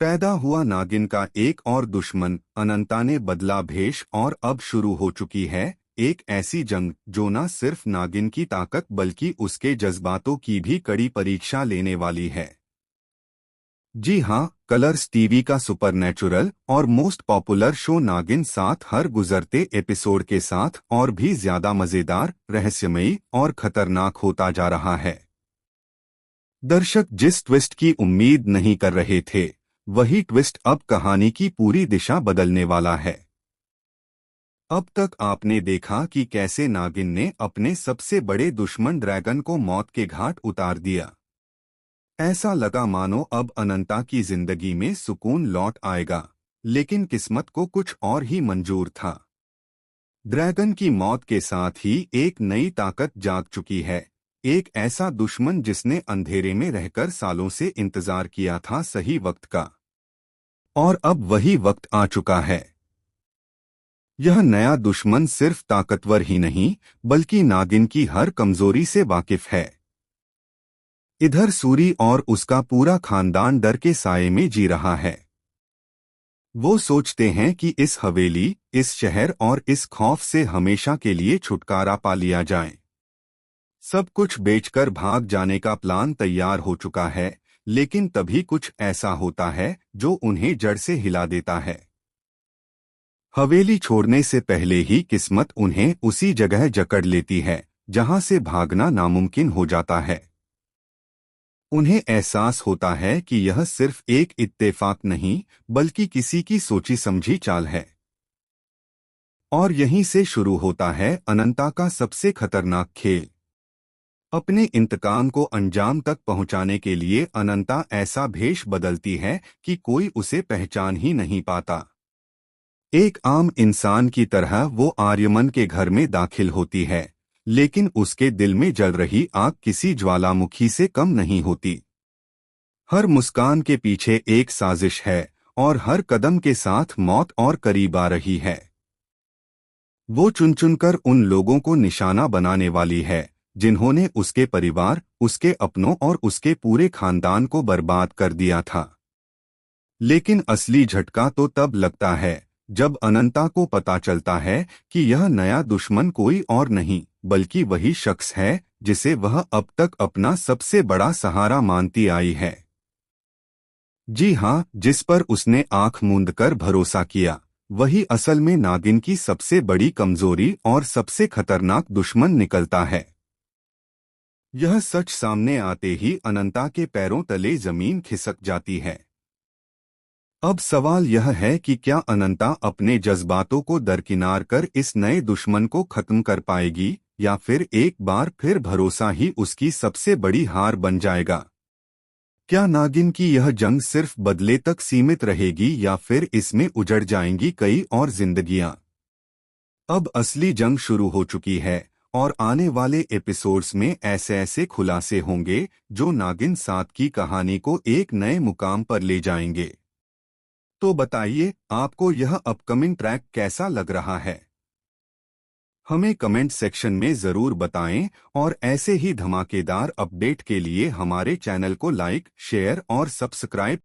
पैदा हुआ नागिन का एक और दुश्मन अनंता ने बदला भेष और अब शुरू हो चुकी है एक ऐसी जंग जो न सिर्फ नागिन की ताकत बल्कि उसके जज्बातों की भी कड़ी परीक्षा लेने वाली है। जी हाँ, कलर्स टीवी का सुपरनैचुरल और मोस्ट पॉपुलर शो नागिन साथ हर गुजरते एपिसोड के साथ और भी ज्यादा मजेदार, रहस्यमयी और खतरनाक होता जा रहा है। दर्शक जिस ट्विस्ट की उम्मीद नहीं कर रहे थे, वही ट्विस्ट अब कहानी की पूरी दिशा बदलने वाला है। अब तक आपने देखा कि कैसे नागिन ने अपने सबसे बड़े दुश्मन ड्रैगन को मौत के घाट उतार दिया। ऐसा लगा मानो अब अनंता की जिंदगी में सुकून लौट आएगा, लेकिन किस्मत को कुछ और ही मंजूर था। ड्रैगन की मौत के साथ ही एक नई ताकत जाग चुकी है, एक ऐसा दुश्मन जिसने अंधेरे में रहकर सालों से इंतजार किया था सही वक्त का। और अब वही वक्त आ चुका है। यह नया दुश्मन सिर्फ ताकतवर ही नहीं, बल्कि नागिन की हर कमजोरी से वाकिफ है। इधर सूरी और उसका पूरा खानदान डर के साये में जी रहा है। वो सोचते हैं कि इस हवेली, इस शहर और इस खौफ से हमेशा के लिए छुटकारा पा लिया जाए। सब कुछ बेचकर भाग जाने का प्लान तैयार हो चुका है, लेकिन तभी कुछ ऐसा होता है जो उन्हें जड़ से हिला देता है। हवेली छोड़ने से पहले ही किस्मत उन्हें उसी जगह जकड़ लेती है जहां से भागना नामुमकिन हो जाता है। उन्हें एहसास होता है कि यह सिर्फ एक इत्तेफाक नहीं, बल्कि किसी की सोची समझी चाल है। और यहीं से शुरू होता है अनंता का सबसे खतरनाक खेल। अपने इंतकाम को अंजाम तक पहुंचाने के लिए अनंता ऐसा भेष बदलती है कि कोई उसे पहचान ही नहीं पाता। एक आम इंसान की तरह वो आर्यमन के घर में दाखिल होती है, लेकिन उसके दिल में जल रही आग किसी ज्वालामुखी से कम नहीं होती। हर मुस्कान के पीछे एक साजिश है और हर कदम के साथ मौत और करीब आ रही है। वो चुन चुनकर उन लोगों को निशाना बनाने वाली है जिन्होंने उसके परिवार, उसके अपनों और उसके पूरे खानदान को बर्बाद कर दिया था। लेकिन असली झटका तो तब लगता है जब अनंता को पता चलता है कि यह नया दुश्मन कोई और नहीं, बल्कि वही शख्स है जिसे वह अब तक अपना सबसे बड़ा सहारा मानती आई है। जी हाँ, जिस पर उसने आंख मूंद कर भरोसा किया, वही असल में नागिन की सबसे बड़ी कमजोरी और सबसे खतरनाक दुश्मन निकलता है। यह सच सामने आते ही अनंता के पैरों तले जमीन खिसक जाती है। अब सवाल यह है कि क्या अनंता अपने जज्बातों को दरकिनार कर इस नए दुश्मन को खत्म कर पाएगी, या फिर एक बार फिर भरोसा ही उसकी सबसे बड़ी हार बन जाएगा। क्या नागिन की यह जंग सिर्फ बदले तक सीमित रहेगी या फिर इसमें उजड़ जाएंगी कई और जिंदगियां। अब असली जंग शुरू हो चुकी है और आने वाले एपिसोड्स में ऐसे ऐसे खुलासे होंगे जो नागिन 7 की कहानी को एक नए मुकाम पर ले जाएंगे। तो बताइए, आपको यह अपकमिंग ट्रैक कैसा लग रहा है? हमें कमेंट सेक्शन में जरूर बताएं और ऐसे ही धमाकेदार अपडेट के लिए हमारे चैनल को लाइक, शेयर और सब्सक्राइब